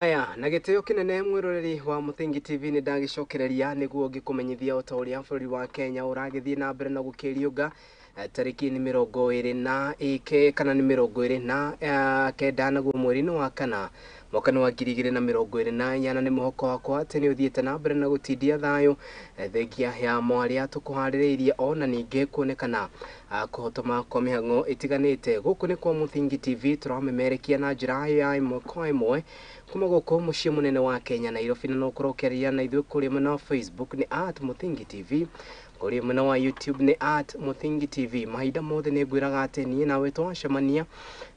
Aya na giteo kinene mwiroreri wa Muthingi TV ni ndagicokereria niguo ngikumenyithia utoria bũrũri wa Kenya uragithie na mbere na gukiriunga tariki ni 20 kana ni 29 naguo mweri wa kana mwaka wa 2028 ni muhoko wakwa ati ni uthiete na mbere na gutindia thayo thengia ya mwaria tukuhaririirie ona ninge kuonekana kuhotoma kwa mihang'o itiganite guku ni kwa Muthingi TV turamemerekia na njira ya imwe kwa imwe kuma guku mucii munene wa Kenya Nairobi na nukurokeria na ithuĩ kuri mwena Facebook ni @Muthingi TV kuri mwena wa YouTube ni @Muthingi TV mahinda mothe ni ngwiraga ati nie nawe twacemania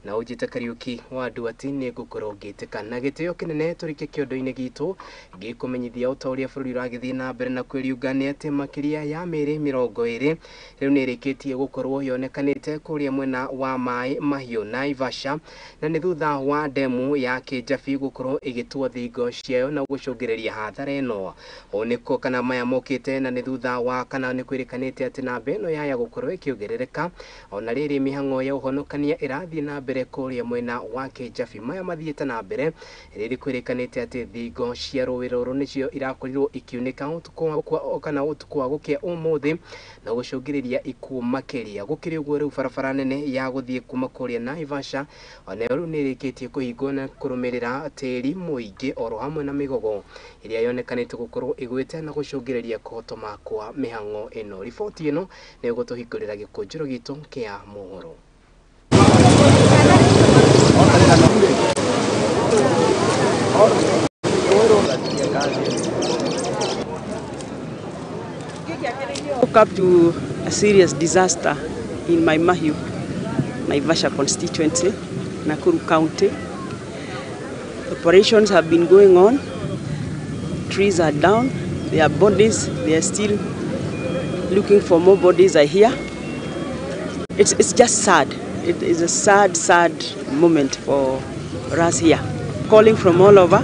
na ujite Kariuki wa andu ati ni ngukorwo ngitikana gitio kinene turike kiondo-ini gitu ngikumenyithia utoria bũrũri uragithie na mbere na kwiriunga ni ati makiria ya mĩĩrĩ 20 riu ni rikitie gukorwo yonekanite kuria mwena wa Mai Mahiũ Naivasha na ni thutha wa demu ya Kijabi gukorwo igitwa thingo ciayo na gucungiriria hathara ino oniko kana maya mokite na ni thutha wa kana ni kwirikanite ati namba ino yaya gukorwo ikiongerereka ona riri mihang'o ya uhonokania irathie na mbere kuria mwena wa Kijabi maya mathiete na mbere riri kwirikanite ati thingo cia rũĩ rũrũ nicio irakorirwo ikiunika utuku kana utuku wa gukia umuthi na gucungiriria ikuũ makiria gukiri uguo riu barabara nene ya guthie kuma kuria Naivasha ona riu ni rikitie kuhingwo na kurumirira tĩri mũingĩ oro hamwe na migogo iria yonekanite gukorwo igwite na gucungiriria kuhotoma kwa mihang'o ino riboti ino ni gutuhingurira gikunjiro gitu kia mohoro. Woke up to a serious disaster in Mai Mahiũ Naivasha constituency, Nakuru County. Operations have been going on. Trees are down. There are bodies. They are still looking for more bodies, I hear. It's just sad. It is a sad moment for us here. Calling from all over.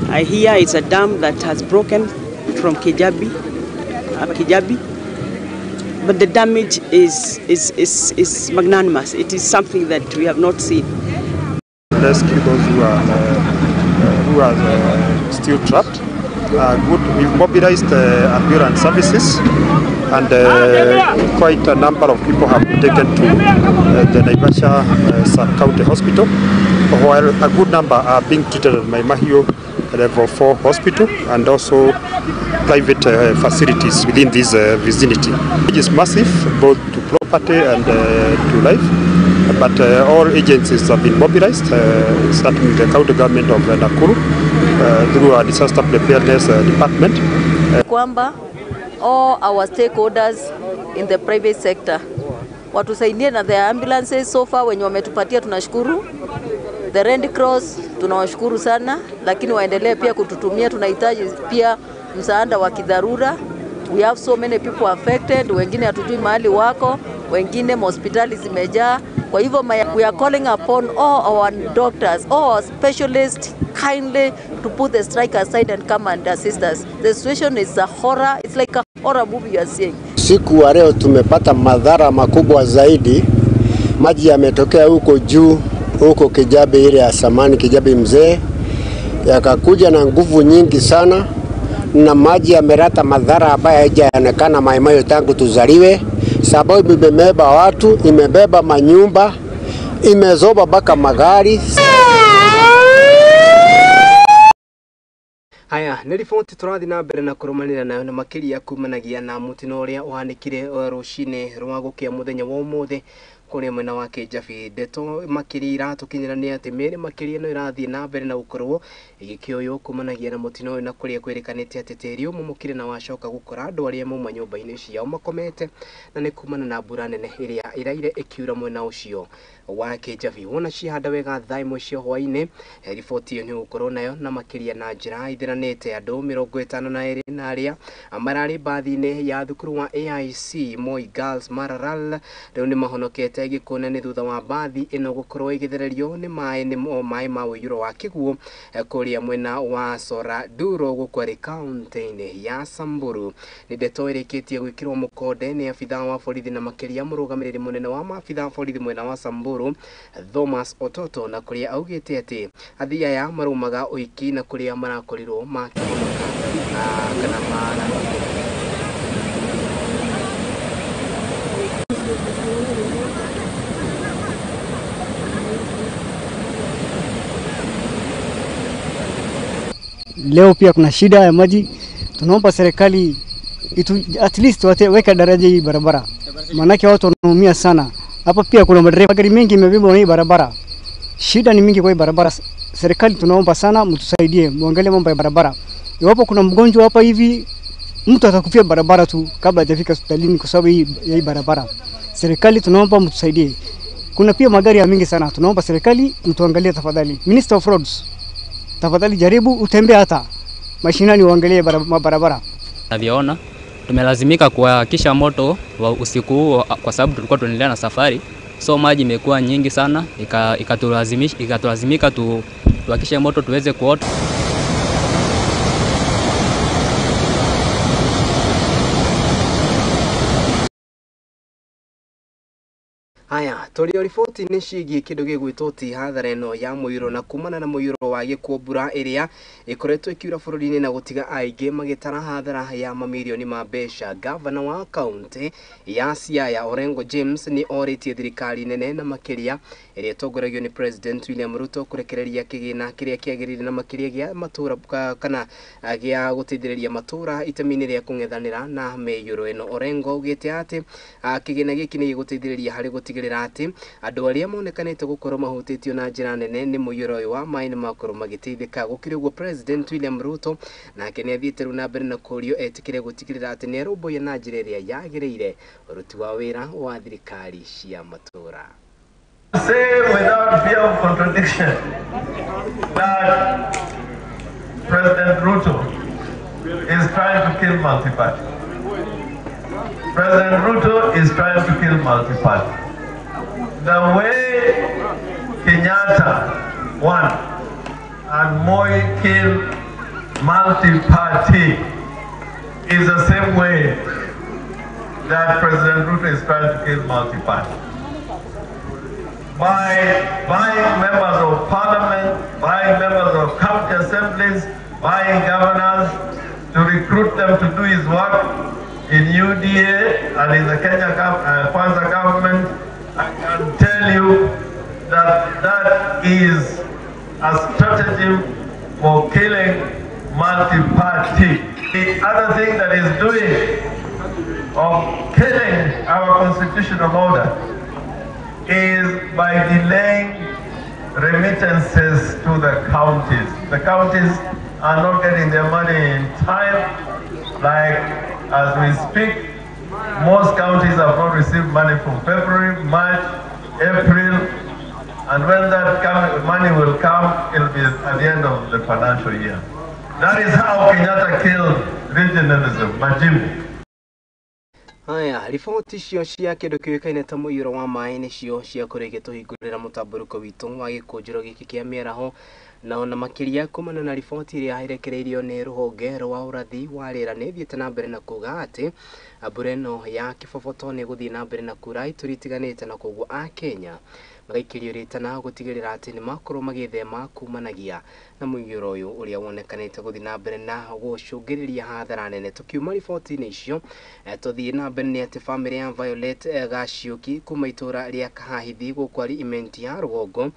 I hear it's a dam that has broken from Kijabi, but the damage is magnanimous. It is something that we have not seen. Rescue those who are still trapped. We've mobilized ambulance services, and quite a number of people have been taken to the Naivasha Sub-County Hospital, while a good number are being treated at Mai Mahiũ Level 4 Hospital and also private facilities within this vicinity. It is massive, both to property and to life, but all agencies have been mobilized, starting with the county government of Nakuru through our disaster preparedness department. Kwamba all our stakeholders in the private sector watusaidie na the ambulances. So far wenye wametupatia tunashukuru. The Red Cross tunawashukuru sana, lakini waendelee pia kututumia. Tunahitaji pia msaada wa kidharura. We have so many people affected, wengine hatujui mahali wako, wengine hospitali zimejaa. Kwa hivyo we are calling upon all our doctors, all our specialists kindly to put the strike aside and come and assist us. The situation is a horror. It's like a horror movie you are seeing. Siku wa leo tumepata madhara makubwa zaidi. Maji yametokea huko juu, huko Kijabi ile ya samani, Kijabi mzee, yakakuja na nguvu nyingi sana, na maji yameleta madhara ambayo hayajaonekana Mai Mahiũ tangu tuzaliwe, sababu imebeba watu, imebeba manyumba, imezoba mpaka magari. Haya ni riboti turathi na mbere na kurumanira nayo na makiria kumanagia na mutino uria uhanikire rucini rwa gukia muthenya wa umuthi kuri mwena wa Kijabi. Ndeto makiria iratukinyira ni ati mĩĩrĩ makiria no irathie na mbere na gukorwo igikioyo kumanagia na mutino uyu na kuria kwirikanite ati tĩri umumukire na wacoka gukora andu aria mauma nyumba-ini ciao makomete na ni kumana na mbura nene iria iraire ikiura mwena ucio wa Kijabi. Wona cihanda wega thaa imwe cia hwaini riboti iyo ni gukorwo nayo na makiria na njira ithiranite andu 52 na aria marari bathi-ini ya thukuru wa AIC Moi Girls Maralal riu ni mahonokete gikuna ni thutha wa bathi ino gukorwo igithererio ni mai ma uyuro wa kiguo kuria mwena wa Sora Duro gukwari kaunti-ini ya Samburu. Ni ndeto irikitie gwikirwo mukonde ni afitha wa borithi na makiria murugamiriri munene wa maabitha borithi mwena wa Samburu Thomas Ototo, na kuria augite ati athia ya marumaga uiki na kuria marakorirwo makihonoka kana mara Leo pia kuna shida ya maji. Tunaomba serikali at least weka daraja hii barabara, maanake watu wanaumia sana hapa. Pia kuna magari mengi imebebwa hii barabara, shida ni mingi kwa hii barabara. Serikali tunaomba sana mtusaidie, muangalie mambo ya barabara. Iwapo kuna mgonjwa hapa hivi, mtu atakufia barabara tu kabla hajafika hospitalini kwa sababu hii barabara. Serikali tunaomba mtusaidie. Kuna pia magari ya mingi sana, tunaomba serikali mtuangalie tafadhali. Minister of Roads, tafadhali jaribu utembee hata mashinani uangalie barabara. Tunavyoona tumelazimika kuhakisha moto wa usiku huo kwa sababu tulikuwa tunaendelea na safari, so maji imekuwa nyingi sana, ikatulazimika tuhakishe moto tuweze kuota. Haya, tulio ripoti ni ciĩgiĩ kĩndũ gĩgwĩtwo ti hathara ĩno ya mũiyũro, na kumana na mũiyũro wa gĩkuũ mbura ĩrĩa ĩkoretwo ĩkiura bũrũri-inĩ na gũtiga aingĩ magĩtara hathara ya mamirioni ma mbeca. Gavana wa kaunti ya Siaya Orengo James ni orĩtie thirikari nene na makĩria ĩrĩa ĩtongoragio ni President William Ruto kũrekereria kĩgĩna kĩrĩa kĩagĩrĩire na makĩria gĩa matũra kana gĩa gũteithĩrĩria matũra itemi-inĩ rĩa kũng'ethanĩra na mĩiyũro ĩno. Orengo augĩte atĩ kĩgĩna gĩkĩ nĩ gĩgũteithĩrĩria harĩ gũtigĩrĩra ati andu aria monekanite gukorwo mahutitio na njira nene ni mũiyũro ũyũ wa maĩ nĩmakorwo magĩteithĩka. Gũkĩrĩ ũguo President William Ruto nake nĩ athiĩte rĩu na mbere na kũrio etĩkĩre gũtigĩrĩra atĩ nĩ arũmbũiya na njĩra ĩrĩa yagĩrĩire ũruti wa wĩra wa thirikari cia matũra. Say without fear of contradiction that President Ruto is trying to kill multi-party. President Ruto is trying to kill multi-party. The way Kenyatta won and Moi killed multi-party is the same way that President Ruto is trying to kill multi-party. By buying members of parliament, buying members of county assemblies, buying governors to recruit them to do his work in UDA and in the Kenya Kwanza government, I can tell you that that is a strategy for killing multi-party. The other thing that is doing of killing our constitutional order is by delaying remittances to the counties. The counties are not getting their money in time. Like as we speak, most counties have not received money from February, March, April, and when that money will come, it will be at the end of the financial year. That is how Kenyatta killed regionalism, Majimbo. Haya, riboti cio cia kĩndũ kĩũĩkaine ta mũiyũro wa maĩ nĩcio ciakorwo igĩtũhingũrĩra mũtambũrũko witũ wa gĩkũnjĩro gĩkĩ kĩa mĩaraho, na ona makĩria kumana na riboti ĩrĩa yarekereirio nĩ rũhonge rwa ũrathi wa rĩera nĩ ĩthiĩte na mbere na kuga atĩ mbura ĩno ya kĩboboto nĩ gũthiĩ na mbere na kura itũra itiganĩte, na koguo Akenya magaikĩrio ritana gũtigĩrĩra atĩ nĩ makorwo magĩthema kumanagia na mũiyũro ũyũ ũrĩa wonekanĩte gũthiĩ na mbere na gũcũngĩrĩria hathara nene. Tukiuma riboti-inĩ icio tũthiĩ na mbere nĩ atĩ bamĩrĩ ya Violet Gaciũki kuma itũra rĩa Kahahithi gũkwari imenti ya rũgongo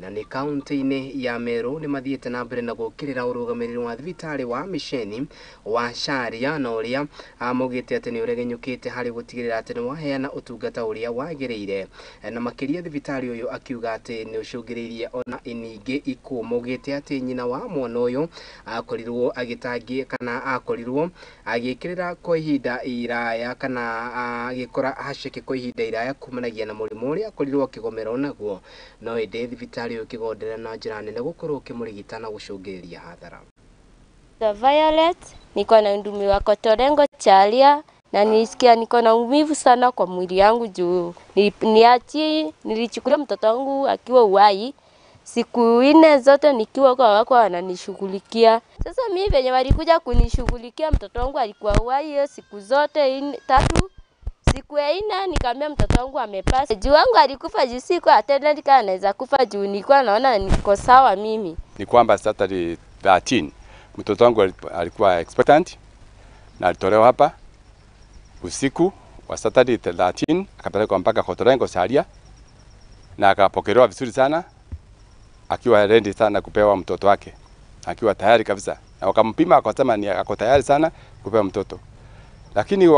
na nĩ kaunti-inĩ ya Meru nĩ mathiĩte na mbere na gũkĩrĩra ũrũgamĩrĩri wa thibitarĩ wa Misheni wa Sharia, na ũrĩa maugĩte atĩ nĩ ũregenyũkĩte harĩ gũtigĩrĩra atĩ nĩ waheana ũtungata ũrĩa wagĩrĩire, na makĩria thibitarĩ ũyũ akiuga atĩ nĩ ũcũngĩrĩirie ona ningĩ ikuũ. Maugĩte atĩ nyina wa mwana ũyũ akorirwo agĩtangia kana akorirwo agĩkĩrĩra kwa ihinda iraya kana agĩkora haceke kwa ihinda iraya kumanagia na mũrimũ ũrĩa akorirwo akĩgomerwo naguo, no ĩndĩ thibitarĩ ũyũ ũkĩgonderera na njĩra nene gũkorwo ũkĩmũrigita na gũcũngĩrĩria hathara. The Violet niko na ndumi wa Kotorengo Chalia na nisikia niko na umivu sana kwa mwili yangu juu nilichukulia mtoto wangu akiwa uhai siku 4 zote nikiwa kwa wako wananishughulikia. Sasa mimi venye walikuja kunishughulikia mtoto wangu alikuwa uhai hiyo siku zote 3. Siku ya 4 nikamwambia mtoto wangu amepasa. Juu wangu alikufa juu siku attended kana anaweza kufa juu nilikuwa naona niko sawa mimi. Ni kwamba Saturday 13 mtoto wangu alikuwa expectant na alitolewa hapa usiku wa Saturday 13 akapelekwa mpaka Kotorengo Chalia na akapokelewa vizuri sana akiwa ready sana kupewa mtoto wake akiwa tayari kabisa, na wakampima akasema ni ako tayari sana kupewa mtoto. Lakini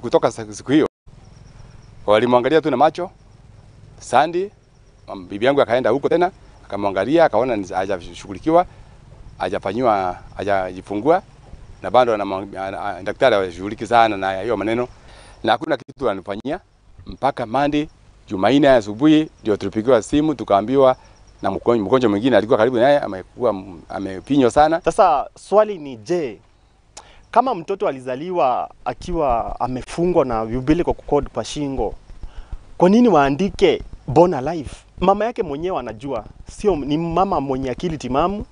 kutoka siku hiyo walimwangalia tu na macho. Sunday bibi yangu akaenda huko tena akamwangalia akaona hajashughulikiwa, hajafanywa, hajajifungua na bado daktari anashughulika sana na hiyo maneno na hakuna kitu anafanyia mpaka Monday Jumanne asubuhi ndio tulipigiwa simu tukaambiwa na mgonjwa mwingine alikuwa karibu naye amepinywa sana. Sasa swali ni je, kama mtoto alizaliwa akiwa amefungwa na umbilical cord kwa shingo, kwa nini waandike born alive? Mama yake mwenyewe anajua, sio ni mama mwenye akili timamu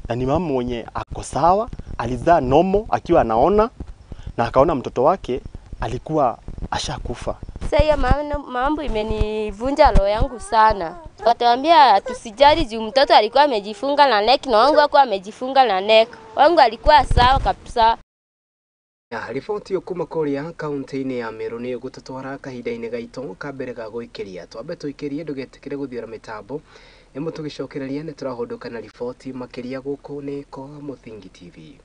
na ni mama mwenye ako sawa, alizaa normal akiwa anaona na akaona mtoto wake alikuwa ashakufa. Sasa hiyo mambo imenivunja roho yangu sana. Wataambia tusijali juu mtoto alikuwa amejifunga na neck na wangu alikuwa amejifunga na neck. Wangu alikuwa sawa kabisa. Ya riboti yo kuma Korea kaunti-ini ya Meru ni gututwara kahinda-ini gaito kambere ga guikiria twambe tuikirie ndugetikire guthiora mitambo emo tugicokereria ni turahunduka na riboti makiria guku ni ko Muthingi TV.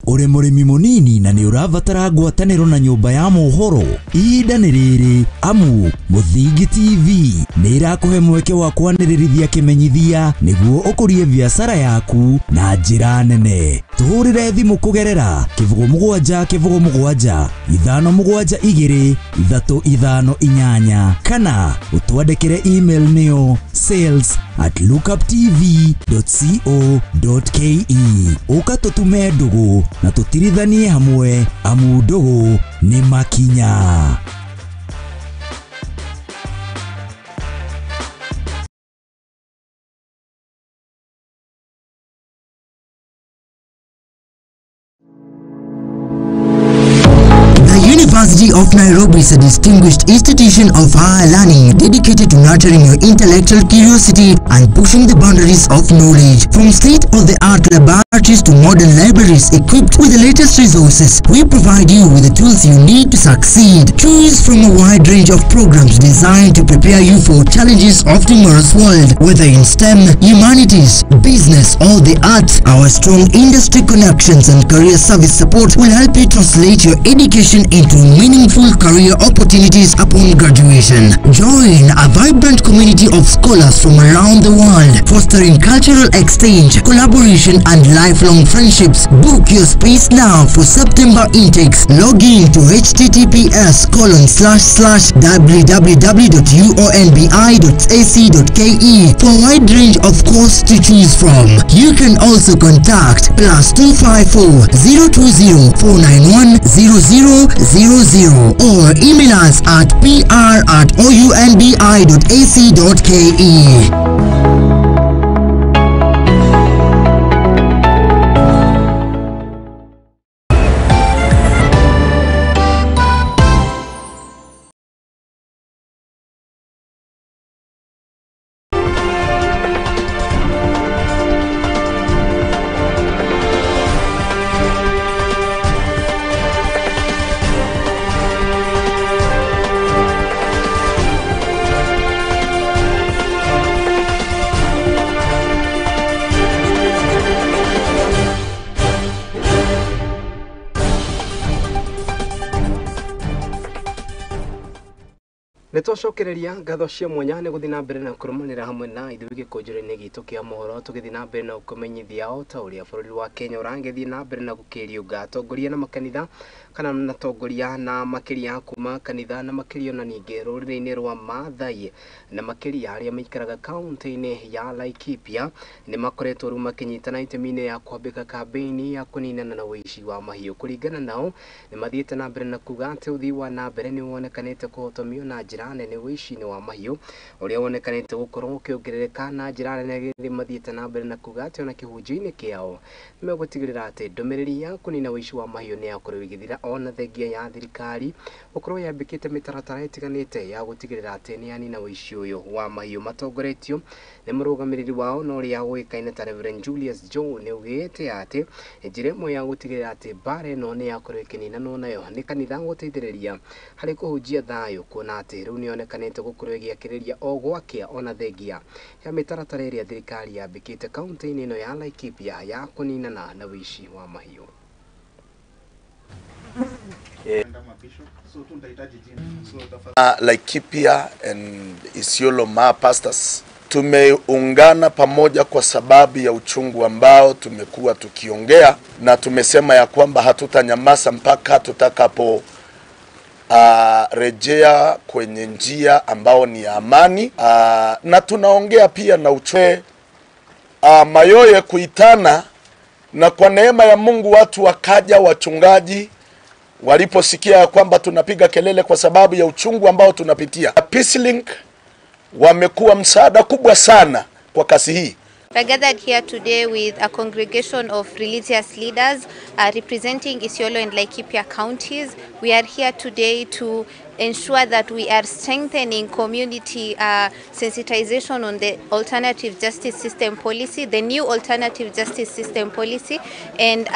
Ure murimi munini na ni uravatara ngwataniro na nyumba ya mohoro ihinda ni riri amu Muthingi TV ni irakuhe mweke wa kwanirithia kimenyithia niguo ukurie biashara yaku na njira nene. Tuhurire thimu kugerera kivugo mugwanja 572 kana utwandikire email niyo sales@lookuptv.co.ke ukatutume ndugu na tutirithanie hamwe amu ndugu ni makinya. University of Nairobi is a distinguished institution of higher learning dedicated to nurturing your intellectual curiosity and pushing the boundaries of knowledge. From state-of-the-art laboratories to modern libraries equipped with the latest resources, we provide you with the tools you need to succeed. Choose from a wide range of programs designed to prepare you for challenges of tomorrow's world. Whether in STEM, humanities, business, or the arts, our strong industry connections and career service support will help you translate your education into meaningful career opportunities upon graduation. Join a vibrant community of scholars from around the world, fostering cultural exchange, collaboration, and lifelong friendships. Book your space now for September intakes. Log in to https://www.uonbi.ac.ke for a wide range of courses to choose from. You can also contact +254 020 491 0000 or email us at pr@ounbi.ac.ke. Nitwacokereria ngatho cia mwanya ni guthii na mbere na kurumanira hamwe na ithuĩ gĩkũnjũra-inĩ gitũ kia mohoro tũgĩthii na mbere na kũmenyithia o ta ũrĩa bũrũri wa Kenya ũragĩthii na mbere na gũkĩriũnga atongoria na makanitha kana na atongoria na makĩria kuma kanitha na makĩria na ningĩ rũrĩrĩ-inĩ rwa Maathai na makĩria arĩa maikaraga kaunti-inĩ ya Laikipia nĩ makoretwo rĩu makĩnyitana itemi-inĩ ya kwambĩka kambĩini ya kũninana na ũici wa mahiũ. Kũringana nao nĩ mathiĩte na mbere na kuga atĩ ũthii wa na mbere nĩ wonekanĩte kũhotomio na njĩra nene ũici-inĩ wa mahiũ ũrĩa wonekanĩte gũkorwo ũkĩongerereka na njĩra nene. Mathiĩte na mbere na kuga atĩ ona kĩhunjio-inĩ kĩao nĩ megũtigĩrĩra atĩ ndũmĩrĩri ya kũnina ũici wa mahiũ nĩ yakorwo ĩgĩthira ona thengia ya thirikari gũkorwo yambĩkĩte mĩtaratara ĩtiganĩte ya gũtigĩrĩra atĩ nĩ yanina ũici ũyũ wa mahiũ. Matongoretio nĩ mũrũgamĩrĩri wao na ũrĩa ũĩkaine ta Reverend Julius Joe nĩ augĩte atĩ njĩra ĩmwe ya gũtigĩrĩra atĩ mbara ĩno nĩ yakorwo ĩkĩninanwo nayo nĩ kanitha gũteithĩrĩria harĩ kũhunjia thayũ, kuona atĩ rĩu nĩ yonekanĩte gũkorwo ĩgĩakĩrĩria o gwakĩa ona thengia ya mĩtaratara ĩrĩa thirikari yambĩkĩte kaunti-inĩ ĩno ya Laikipia ya kũninana na ũici wa mahiũ. Laikipia and Isiolo Ma pastors tumeungana pamoja kwa sababu ya uchungu ambao tumekuwa tukiongea, na tumesema ya kwamba hatutanyamaza mpaka tutakapo rejea kwenye njia ambao ni ya amani. Na tunaongea pia na uchwe Mayoye kuitana, na kwa neema ya Mungu watu wakaja, wachungaji waliposikia ya kwamba tunapiga kelele kwa sababu ya uchungu ambao tunapitia. Peacelink wamekuwa msaada kubwa sana kwa kasi hii. We gathered here today with a congregation of religious leaders representing Isiolo and Laikipia counties. We are here today to ensure that we are strengthening community sensitization on the alternative justice system policy, the new alternative justice system policy, and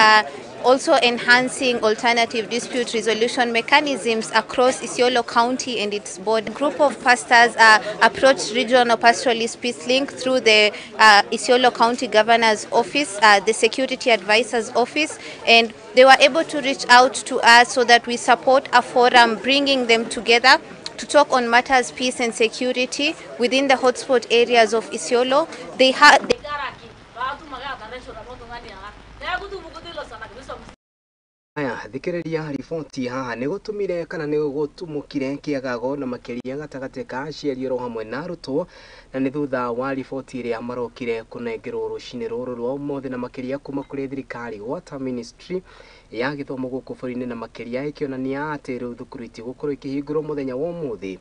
also enhancing alternative dispute resolution mechanisms across Isiolo County and its board. A group of pastors approached Regional Pastoralist Peacelink through the Isiolo County Governor's Office, the Security Advisor's Office, and they were able to reach out to us so that we support a forum bringing them together to talk on matters peace and security within the hotspot areas of Isiolo. They had aya thikĩrĩria riboti haha nĩ gũtũmire kana nĩ gũtumũkire kĩagago na makĩria gatagatĩ ka aciari oro hamwe na arutwo, na nĩ thutha wa riboti ĩrĩa marokire kũnengerwo rũcinĩ rũrũ rwa ũmũthĩ na makĩria kuma kũrĩ thirikari gwata ministry ya gĩthomo gũkũ bũrũri-inĩ, na makĩria ĩkĩonania atĩ rĩu thukuru itigũkorwo ikĩhingũrwo mũthenya wa ũmũthĩ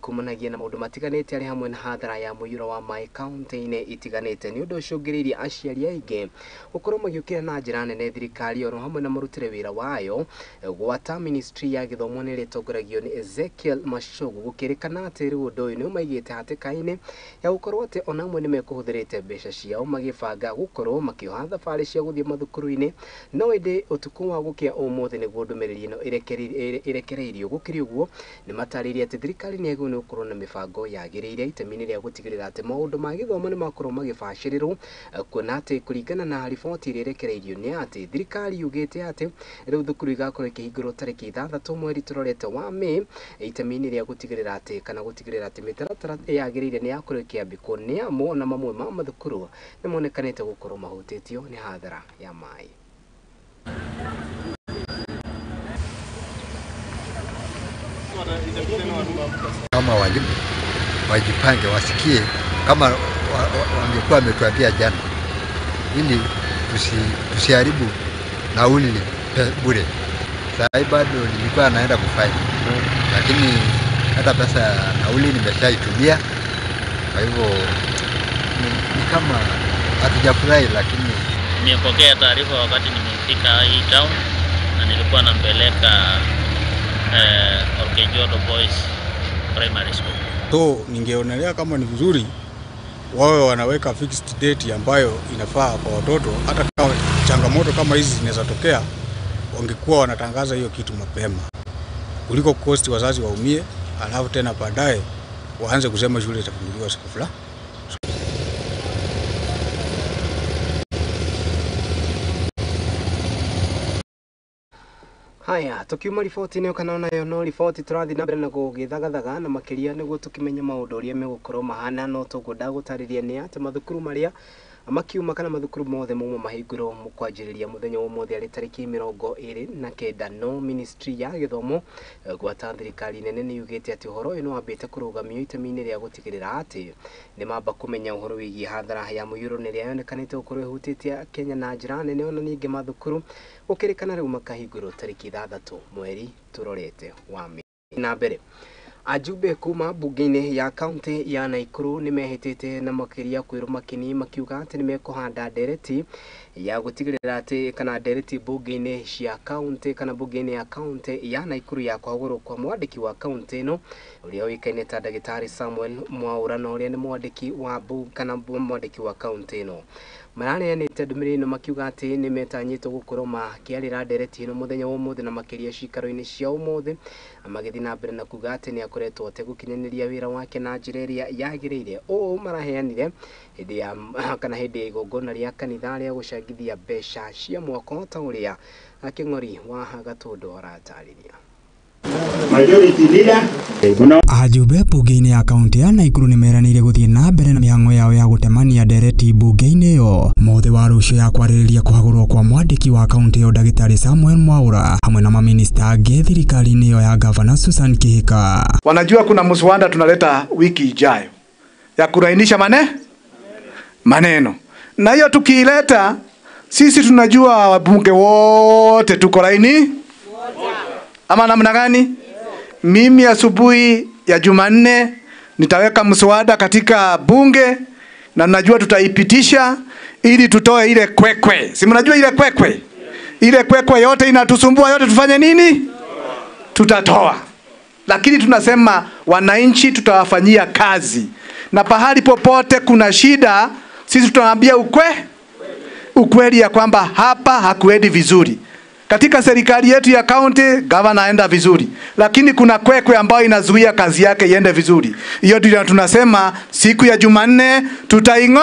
kumanagia na maũndũ matiganĩte arĩ hamwe na hathara ya mũiyũro wa maĩ kaunti-inĩ itiganĩte. Nĩ ũndũ ũcio ũcũngĩrĩirie aciari aingĩ gũkorwo magĩũkĩra na njĩra nene thirikari oro hamwe na mũrutĩre wĩra wayo gwata ministry ya gĩthomo nĩ ĩtongoragio nĩ Ezekiel Machogu, gũkĩrĩkana atĩ rĩu ũndũ ũyũ nĩ ũmaigĩte hatĩka-inĩ ya gũkorwo atĩ ona amwe nĩ mekũhũthĩrĩte mbeca ciao magĩbanga gũkorwo makĩoha thabarĩ cia gũthiĩ mathukuru-inĩ, no ĩndĩ ũtukũ wa gũkĩa ũmũthĩ nĩguo ndũmĩrĩri ĩno ĩrekereirio. Gũkĩrĩ ũguo nĩ matarĩirie atĩ thirikari nĩ yagĩrĩirwo nĩ gũkorwo na mĩbango yagĩrĩire itemi-inĩ rĩa gũtigĩrĩra atĩ maũndũ ma gĩthomo nĩ makorwo magĩbacĩrĩrwo, kuona atĩ kũringana na riboti ĩrĩa ĩrekereirio nĩ atĩ thirikari yugĩte atĩ rĩu thukuru igakorwo ikĩhingũrwo tarĩki 6 mweri tũrorete wa Mĩĩ, itemi-inĩ rĩa gũtigĩrĩra atĩ kana gũtigĩrĩra atĩ mĩtaratara yagĩrĩire nĩ yakorwo ĩkĩambĩkwo, nĩ amu na mamwe ma mathukuru nĩ monekanĩte gũkorwo mahutĩtio nĩ hathara ya maĩ. Kama walimu wajipange, wasikie kama wangekuwa wametuambia jana, ili tusiharibu nauli bure. Sasa bado nilikuwa naenda kufanya, lakini hata pesa ya nauli nimeshaitumia. Kwa hivyo ni kama hatujafurahi, lakini nimepokea taarifa wakati nimefika hii town na nilikuwa nampeleka Orkejodo Boys Primary School. So ningeonelea kama ni vizuri wawe wanaweka fixed date ambayo inafaa kwa watoto, hata kama changamoto kama hizi zinaweza tokea, wangekuwa wanatangaza hiyo kitu mapema kuliko kosti wazazi waumie, alafu tena baadaye waanze kusema shule itafunguliwa siku fulani. Haya, tukiuma riboti niyo kana nayo no riboti turathi na mbere na gugithagathaga na makiria niguo tukimenya maundu uria megukorwo mahana no tugunda gutariria ni ati mathukuru maria amakiuma kana mathukuru mothe mumo mahingurwo mukwanjiriria muthenya wa mothe ari tariki 29 no ministry ya githomo gwata thirikari nene ni yugite ati uhoro uyu no wambite kurugamio itemi-ini ria gutigirira ati ni mamba kumenya uhoro wigi hathara ya muyuro ni ria yonekanite ukorwo ihutitie Kenya na njira nene ona ningi mathukuru ukirikana riu makahingurwo tariki 6 mweri turorete wa na mbere. Ajumbe kuma bunge-ini ya kaunti ya Nakuru ni mehitite na makiria kwiru makini makiuga ati ni mekuhanda ndereti ya gutigirira ati kana ndereti bunge-ini cia kaunti kana bunge-ini ya kaunti ya Nakuru ya kwagurwo kwa mwandiki wa kaunti no uria wikaine ta Ndagitari Samuel Mwaura no uria ni mwandiki wa bunge kana mwandiki wa kaunti no marane ni tedumiri no makiuga ati ni metanyito gukorwo makiarira ndereti no muthenya wa mothe na makiria cikaro-ini cia umothe amagithi na mbere na kuga ati ni akoretwo ategukinyaniria wira wake na njira iria yagiriire o maraheanire hindi ya kana hindi igongona ria kanitha ria gucangithia mbeca cia mwako ta uria aking'ori wa Gatundu aratariria. Majority leader ajumbe bunge-ini ya kaunti ya Nakuru ni meranire guthie na mbere na mihango yao ya gutemania ndereti bunge-ini yo mothe wa rucio ya kwaririria kuhagurwo kwa mwandiki wa kaunti yo Ndagitari Samuel Mwaura hamwe na maminista angi thirikari-ini yo ya Governor Susan Kihika. Wanajua kuna mswada tunaleta wiki ijayo ya kurainisha maneno na hiyo tukiileta sisi tunajua wabunge wote tuko laini ama namna gani? Mimi asubuhi ya Jumanne nitaweka mswada katika bunge na najua tutaipitisha ili tutoe ile kwekwe. Si mnajua ile kwekwe? Ile kwekwe yote inatusumbua yote tufanye nini? Tutatoa. Lakini tunasema wananchi tutawafanyia kazi. Na pahali popote kuna shida sisi tutawaambia ukweli ya kwamba hapa hakuendi vizuri. Katika serikali yetu ya county governor aenda vizuri, lakini kuna kwekwe ambayo inazuia kazi yake iende vizuri. Hiyo ndio tunasema siku ya Jumanne tutaingo.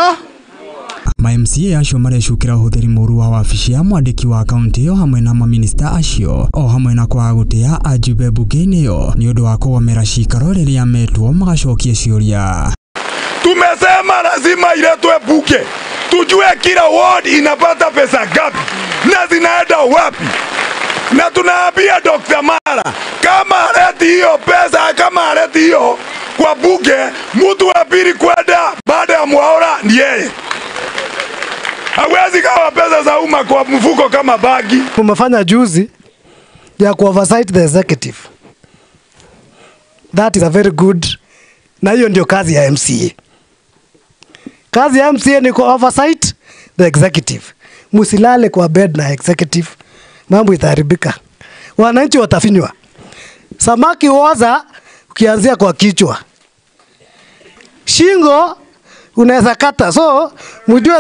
Ma-MCA acio marecukira uhuthiri muru wa wabici ya mwandiki wa kaunti yo hamwe na maminista acio o hamwe na kwa gutia ajumbe bunge-ini yo ni undu wa kugomera cikaro riria metwo magacokie ciuria. Tumesema lazima iletwe bunge, tujue kila ward inapata pesa gapi na zinaenda wapi, na tunaambia Dr. Mara kama aleti hiyo pesa, kama aleti hiyo kwa bunge, mtu wa pili kwenda baada ya Mwaura ni yeye. Hawezi kawa pesa za umma kwa mfuko kama bagi. Tumefanya juzi ya ku oversight the executive. That is a very good, na hiyo ndio kazi ya MCA. Kazi ya MCA ni ku oversight the executive. Musilale kwa bed na executive, mambo itaharibika. Wananchi watafinywa. Samaki woza ukianzia kwa kichwa, shingo unaweza kata. So mjue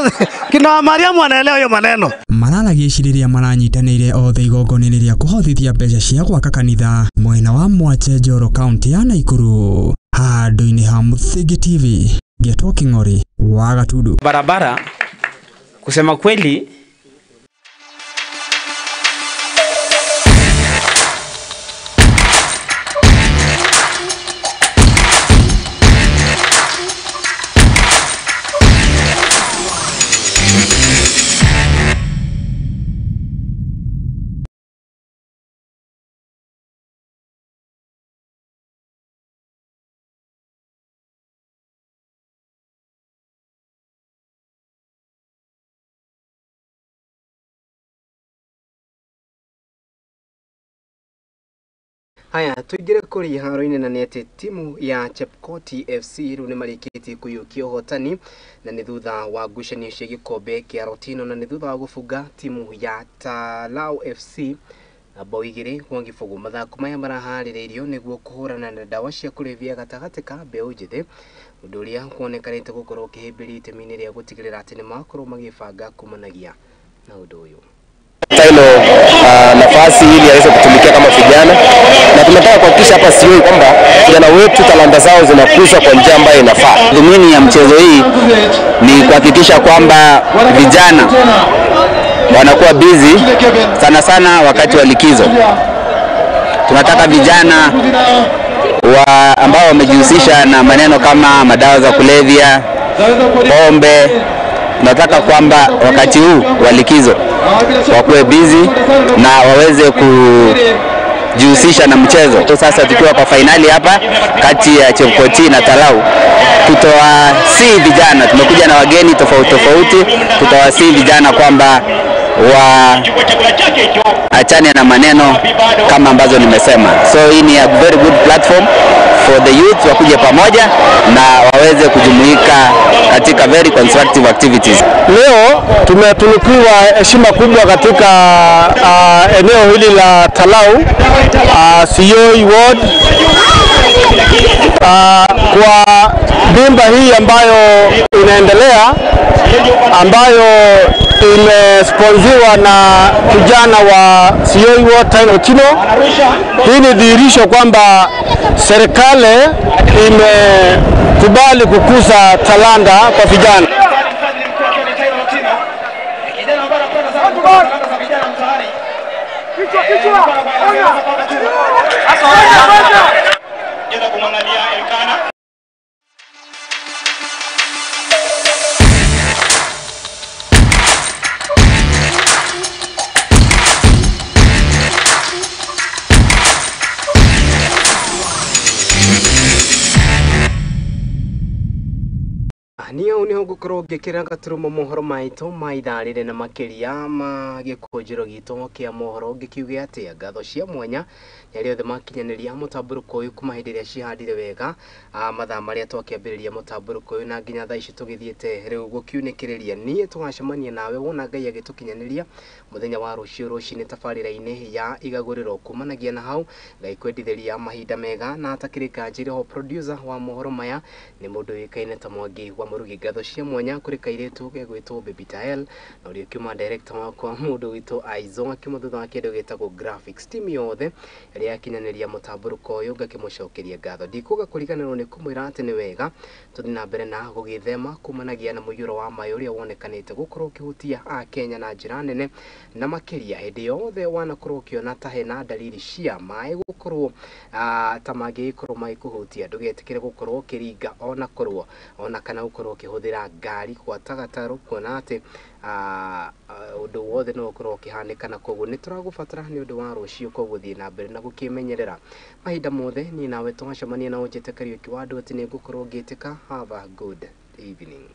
kina Mariamu anaelewa hiyo maneno. Malala giciriria maranyitanire othe igongona ria kuhothithia mbeca cia gwaka kanitha mwena wa Mwache Njoro kaunti ya Nakuru. Handu-ini ha Muthingi TV, Getwo King'ori wa Gatundu. Barabara kusema kweli Haya, tuigire kuri haro-ini na neti timu ya Chepkoti FC riu ni marikiti kuyukia uhotani na ni thutha wa ngucanio cia gikombe kia Rotino na ni thutha wa gufunga timu ya Talau FC bao igiri kwa gibugu. Mathako maya marahaririirio niguo kuhurana na ndawa cia kulevya gatagati ka mbeu njithi, undu uria kuonekanite gukorwo ukihimbiria itemi-ini ria gutigirira ati ni makorwo magibanga kumanagia na undu uyu. Hilo nafasi ili aweze kutumikia kama vijana, na tunataka kuhakikisha hapa sio kwamba vijana wetu talanta zao zinakuzwa kwa njia ambayo inafaa. Dhumuni ya mchezo hii ni kuhakikisha kwamba vijana wanakuwa busy sana sana wakati wa likizo. tunataka vijana ambao wamejihusisha na maneno kama madawa za kulevya, pombe, tunataka kwamba wakati huu wa likizo wakuwe busy na waweze kujihusisha na mchezo. Sasa tukiwa kwa finali hapa kati ya Chepkoti na Talau, tutawasihi vijana, tumekuja na wageni tofauti, tutawasihi vijana kwamba achane na maneno kama ambazo nimesema. So hii ni a very good platform for the youth wakuje pamoja na waweze kujumuika katika very constructive activities. Leo tumetunukiwa heshima kubwa katika eneo hili la Talau, Sioi Ward, kwa bimba hii ambayo inaendelea, ambayo imesponsiwa na kijana wa Sioi Ward Time Ochino. Hii ni dhihirisho kwamba serikali imekubali kukuza talanta kwa vijana. niho gukorwo ngikiranga turumo mohoro maito maitharire na makiria ma gikujiro gitu kia mohoro ngikiuge ati ngatho cia mwanya yari othe makinyaniria mutamburuko uyu kuma hindi ria cihandire wega mathaa maria twakiambiriria mutamburuko uyu na nginya thaa ici tugithiete riu gukiunikiriria nie tugacemania nawe wona Ngai agitukinyaniria muthenya wa rucio rucini tabarira-ini ya igaguriro kumanagia na hau Ngai kwendithĩria mahinda mega na atakirika njire ho producer wa mohoro maya ni mundu wikaine ta Mwangi wa Murugi. Ngatho cia mwanya kuri kairetu gegwitwo Baby Tael na uri kiuma director wakwa mundu witwo Aizo akiuma thutha wa kindu gitagwo graphics team yothe ria yakinyaniria mutamburuko uyu ngakimucokeria ngatho ndikuga kuriganirwo ni kumwira ati ni wega tuthi na mbere na gugithema kumanagia na muyuro wa mayo uria wonekanite gukorwo kihutia a Kenya na njira nene na makiria hindi yothe wanakorwo kiona ta hena dalili cia mai gukorwo ta magikorwo mai kuhutia ndugetikire gukorwo kiringa ona korwo ona kana gukorwo kihuthira ngari kwa tagataro kuona ati undu wothe no gukorwo kihanikana koguo ni turagubatara ni undu wa rucio koguo thii na mbere na gukimenyerera mahinda mothe ni nawe twacemania na unjite Kariuki wa andu ati ni ngukorwo ngitika. Have a good evening.